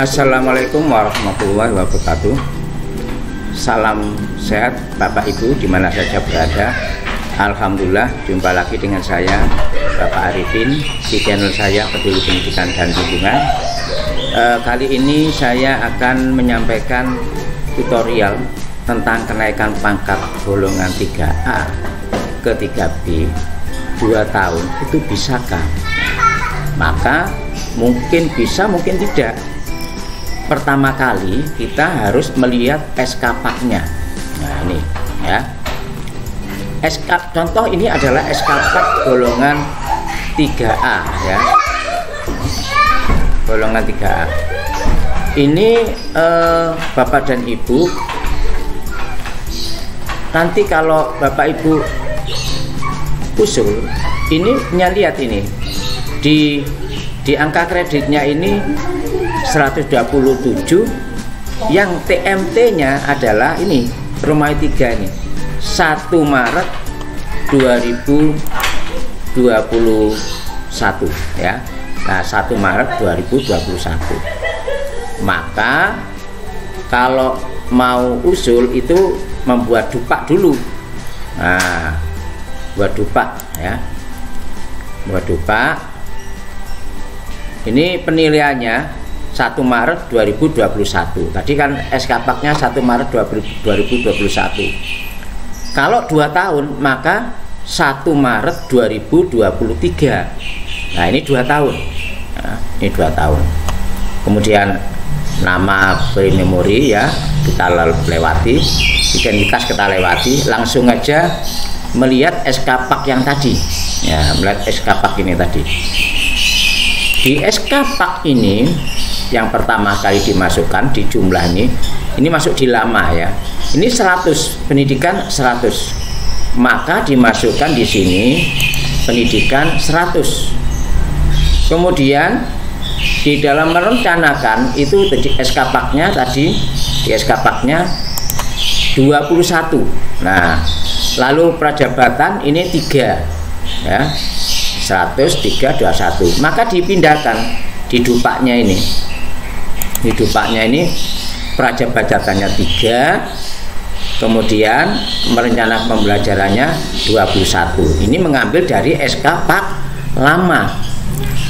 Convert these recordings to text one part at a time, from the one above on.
Assalamualaikum warahmatullahi wabarakatuh. Salam sehat Bapak Ibu dimana saja berada. Alhamdulillah jumpa lagi dengan saya Bapak Arifin di channel saya Peduli Pendidikan dan Lingkungan. Kali ini saya akan menyampaikan tutorial tentang kenaikan pangkat golongan 3A ke 3B 2 tahun itu bisakah? Maka mungkin bisa, mungkin tidak. Pertama kali kita harus melihat SK-Pak-nya. Nah ini ya, contoh ini adalah SK-Pak golongan 3A ya, golongan 3A. Ini Bapak dan Ibu, nanti kalau Bapak Ibu usul ini, lihat ini di angka kreditnya ini 127, yang TMT-nya adalah ini rumah 3 ini 1 Maret 2021 ya. Nah 1 Maret 2021. Maka kalau mau usul itu membuat dupak dulu. Nah buat dupak ya, buat dupak. Ini penilaiannya 1 Maret 2021. Tadi kan SK-Pak-nya 1 Maret 2021. Kalau 2 tahun maka 1 Maret 2023. Nah ini 2 tahun. Nah, ini 2 tahun. Kemudian nama beri memori ya kita lewati, identitas kita lewati, langsung aja melihat SK-Pak yang tadi ya, melihat SK-Pak ini tadi. Di SK-Pak ini yang pertama kali dimasukkan di jumlah ini masuk di lama ya, ini 100 pendidikan 100, maka dimasukkan di sini pendidikan 100. Kemudian di dalam merencanakan itu di SK-Pak-nya tadi, di SK-Pak-nya 21. Nah lalu prajabatan ini 3 ya, 100, 3, 21. Maka dipindahkan di dupaknya ini, di dupaknya ini prajabatannya 3, kemudian merencanakan pembelajarannya 21. Ini mengambil dari SK-Pak lama.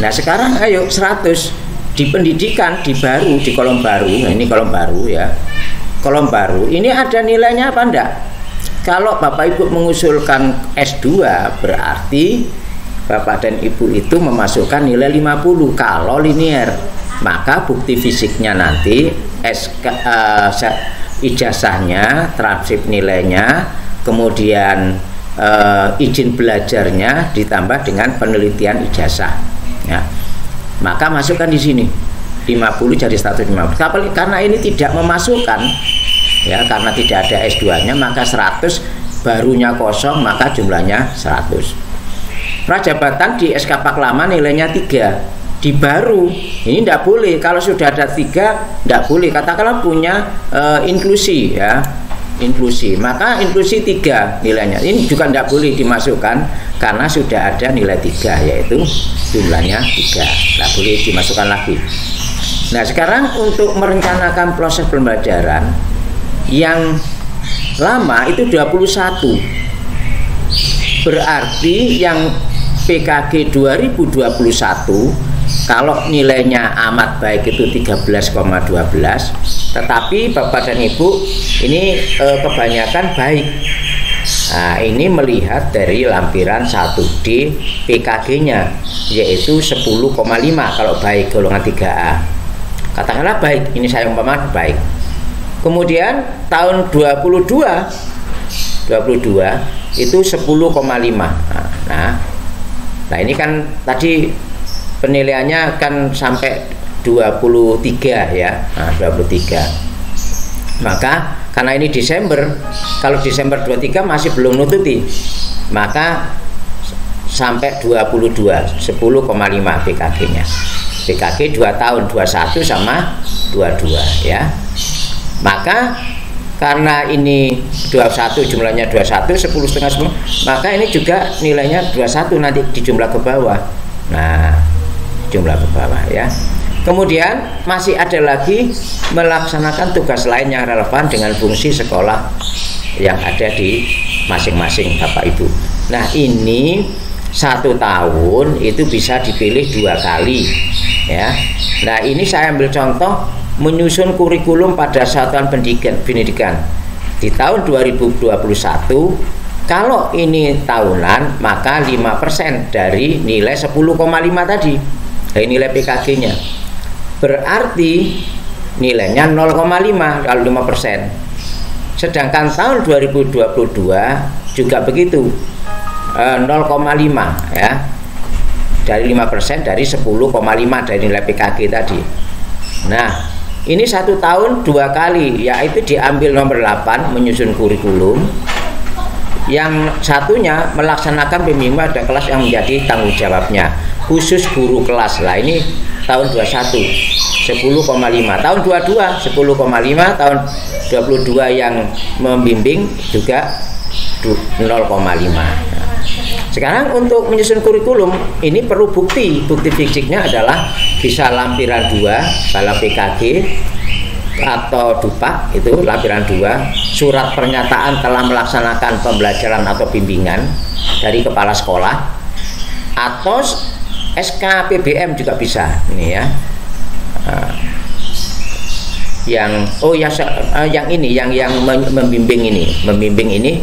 Nah sekarang ayo 100 di pendidikan, di baru, di kolom baru. Nah ini kolom baru ya, kolom baru ini ada nilainya apa enggak? Kalau Bapak Ibu mengusulkan S2 berarti Bapak dan Ibu itu memasukkan nilai 50 kalau linear. Maka bukti fisiknya nanti ijazahnya, transkrip nilainya, kemudian izin belajarnya ditambah dengan penelitian ijazah ya. Maka masukkan di sini 50 jadi 150. Karena ini tidak memasukkan ya, karena tidak ada S2-nya, maka 100 barunya kosong, maka jumlahnya 100. Prajabatan di SK-Pak lama nilainya 3, di baru ini tidak boleh. Kalau sudah ada 3 tidak boleh. Katakanlah punya inklusi ya, inklusi, maka inklusi 3 nilainya ini juga tidak boleh dimasukkan karena sudah ada nilai 3, yaitu jumlahnya 3, tidak boleh dimasukkan lagi. Nah sekarang untuk merencanakan proses pembelajaran yang lama itu 21, berarti yang PKG 2021 kalau nilainya amat baik itu 13,12, tetapi Bapak dan Ibu ini kebanyakan baik. Nah ini melihat dari lampiran 1D PKG-nya yaitu 10,5 kalau baik golongan 3A. Katakanlah baik, ini saya umpamakan baik. Kemudian tahun 22 itu 10,5. Nah ini kan tadi penilaiannya kan sampai 23 ya. Nah 23. Maka karena ini Desember, kalau Desember 23 masih belum nututi, maka sampai 22 10,5 PKG-nya. PKG 2 tahun 21 sama 22 ya. Maka karena ini 21 jumlahnya 21, 10,5, 10, maka ini juga nilainya 21 nanti di jumlah ke bawah. Nah jumlah ke bawah ya. Kemudian masih ada lagi melaksanakan tugas lain yang relevan dengan fungsi sekolah yang ada di masing-masing Bapak Ibu. Nah, ini 1 tahun itu bisa dipilih 2 kali ya. Nah, ini saya ambil contoh menyusun kurikulum pada satuan pendidikan di tahun 2021. Kalau ini tahunan maka 5% dari nilai 10,5 tadi dari nilai PKG-nya. Berarti nilainya 0,5 kalau 5%. Sedangkan tahun 2022 juga begitu, 0,5 ya, dari 5% dari 10,5 dari nilai PKG tadi. Nah, ini 1 tahun 2 kali, yaitu diambil nomor 8 menyusun kurikulum, yang satunya melaksanakan pembimbingan pada kelas yang menjadi tanggung jawabnya khusus guru kelas. Lah ini tahun 21 10,5, tahun 22 10,5, tahun 22 yang membimbing juga 0,5. Sekarang untuk menyusun kurikulum ini perlu bukti fisiknya adalah bisa lampiran 2 dalam PKG atau dupak, itu lampiran 2, surat pernyataan telah melaksanakan pembelajaran atau bimbingan dari kepala sekolah, atau SK PBM juga bisa ini ya. Yang ini yang membimbing ini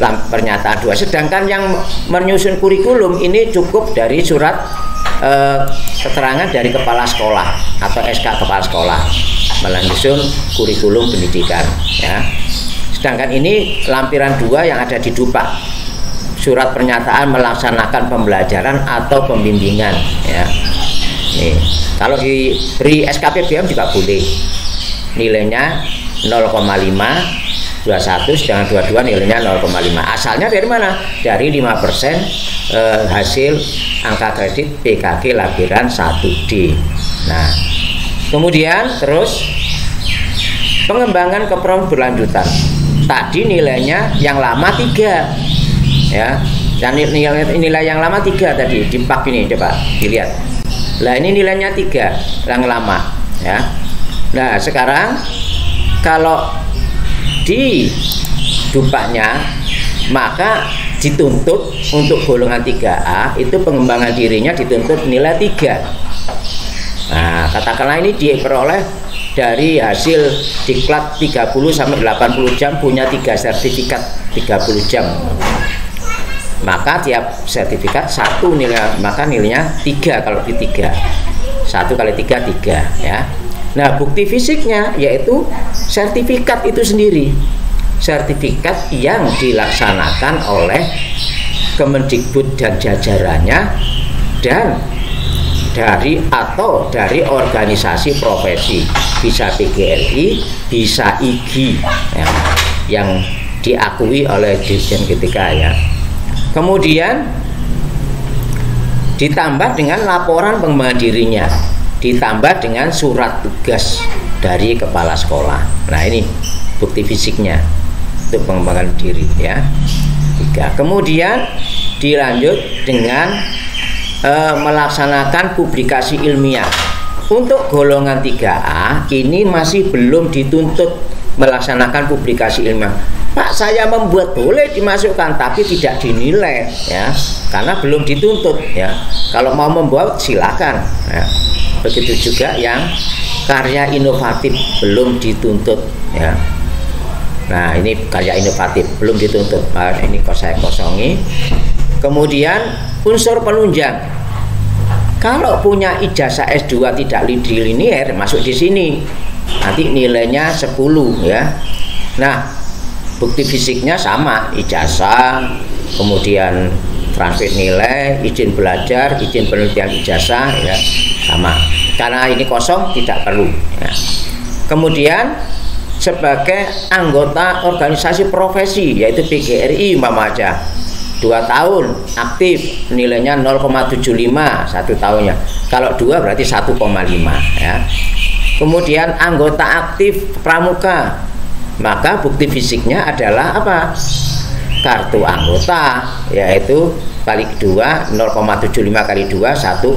pernyataan 2. Sedangkan yang menyusun kurikulum ini cukup dari surat keterangan dari kepala sekolah atau SK kepala sekolah menyusun kurikulum pendidikan ya. Sedangkan ini lampiran 2 yang ada di dupak, surat pernyataan melaksanakan pembelajaran atau pembimbingan ya. Nih, kalau diberi SKPBM juga boleh. Nilainya 0,5, 21, sedangkan 22 nilainya 0,5. Asalnya dari mana? Dari 5% hasil angka kredit PKG lampiran 1D. Nah, kemudian terus pengembangan keprograman berlanjutan. Tadi nilainya yang lama 3 ya. Dan nilai yang lama 3 tadi di pak ini, coba dilihat. Lah ini nilainya 3 yang lama ya. Nah, sekarang kalau di dupaknya maka dituntut untuk golongan 3A itu pengembangan dirinya dituntut nilai 3. Nah, katakanlah ini diperoleh dari hasil diklat 30 sampai 80 jam, punya 3 sertifikat 30 jam. Maka tiap sertifikat 1 nilai, maka nilainya 3 kalau di 3. 1 kali 3 3 ya. Nah, bukti fisiknya yaitu sertifikat itu sendiri. Sertifikat yang dilaksanakan oleh Kemendikbud dan jajarannya dan dari organisasi profesi, bisa PGRI, bisa IGI ya, yang diakui oleh Dirjen Ketika ya. Kemudian ditambah dengan laporan pengembangan dirinya, ditambah dengan surat tugas dari kepala sekolah. Nah, ini bukti fisiknya untuk pengembangan diri ya. 3. Kemudian dilanjut dengan melaksanakan publikasi ilmiah. Untuk golongan 3A ini masih belum dituntut melaksanakan publikasi ilmiah. Pak, saya membuat, boleh dimasukkan tapi tidak dinilai ya, karena belum dituntut ya. Kalau mau membuat silakan ya. Begitu juga yang karya inovatif belum dituntut ya. Nah, ini karya inovatif belum dituntut. Nah, ini saya kosongi. Kemudian unsur penunjang. Kalau punya ijazah S2 tidak linear masuk di sini. Nanti nilainya 10 ya. Nah, bukti fisiknya sama, ijazah, kemudian transkrip nilai, izin belajar, izin penelitian ijazah ya, sama. Karena ini kosong tidak perlu ya. Kemudian sebagai anggota organisasi profesi yaitu PGRI umpama aja 2 tahun aktif, nilainya 0,75 1 tahunnya. Kalau 2 berarti 1,5 ya. Kemudian anggota aktif pramuka, maka bukti fisiknya adalah apa? Kartu anggota, yaitu kali kedua 0,75 kali 2 1,5.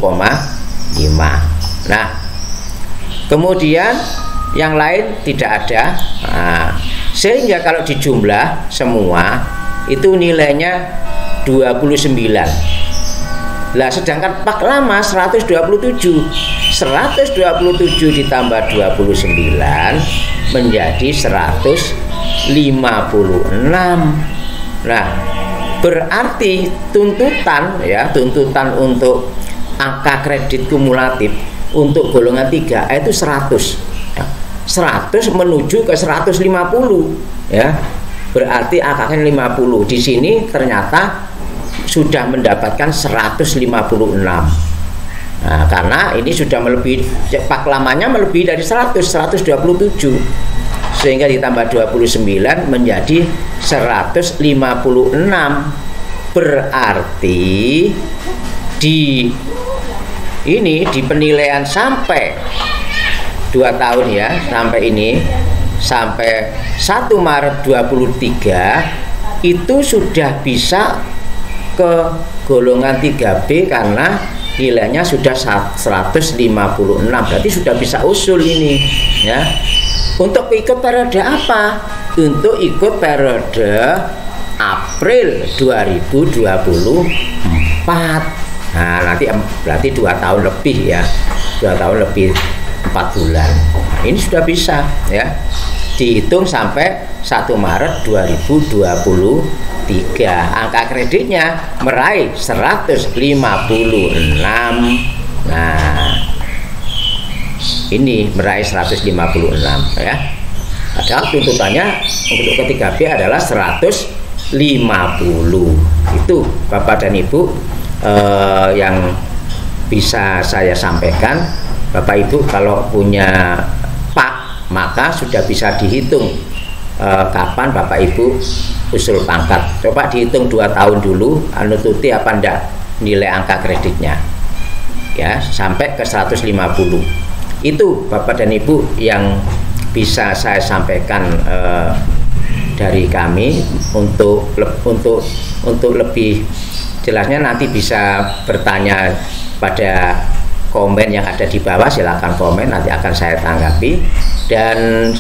Nah, Kemudian yang lain tidak ada. Nah, sehingga kalau dijumlah semua itu nilainya 29. Lah sedangkan pak lama 127 ditambah 29 menjadi 156. Nah, berarti tuntutan untuk angka kredit kumulatif untuk golongan 3 itu 100 menuju ke 150 ya. Berarti angkanya 50. Di sini ternyata sudah mendapatkan 156. Nah, karena ini sudah melebihi, pak lamanya melebihi dari 127, sehingga ditambah 29 menjadi 156. Berarti di penilaian sampai 2 tahun ya, sampai 1 Maret 23 itu sudah bisa ke golongan 3B karena nilainya sudah 156. Berarti sudah bisa usul ini ya. Untuk ikut periode apa? Untuk ikut periode April 2024. Nah, nanti berarti 2 tahun lebih ya. 2 tahun lebih 4 bulan. Nah, ini sudah bisa ya. Dihitung sampai 1 Maret 2023. Angka kreditnya meraih 156. Nah, ini meraih 156 ya. Padahal tuntutannya untuk ketiga B adalah 150. Itu Bapak dan Ibu yang bisa saya sampaikan. Bapak Ibu kalau punya pak, maka sudah bisa dihitung kapan Bapak Ibu usul pangkat. Coba dihitung 2 tahun dulu, nututi apa enggak nilai angka kreditnya ya, sampai ke 150. Itu Bapak dan Ibu yang bisa saya sampaikan dari kami. Untuk lebih jelasnya nanti bisa bertanya pada komen yang ada di bawah, silakan komen, nanti akan saya tanggapi. Dan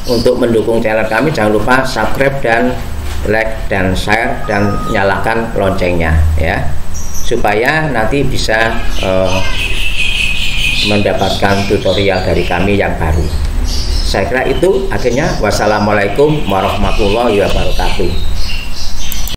untuk mendukung channel kami jangan lupa subscribe dan like dan share dan nyalakan loncengnya ya, supaya nanti bisa mendapatkan tutorial dari kami yang baru. Saya kira itu akhirnya. Wassalamualaikum warahmatullahi wabarakatuh.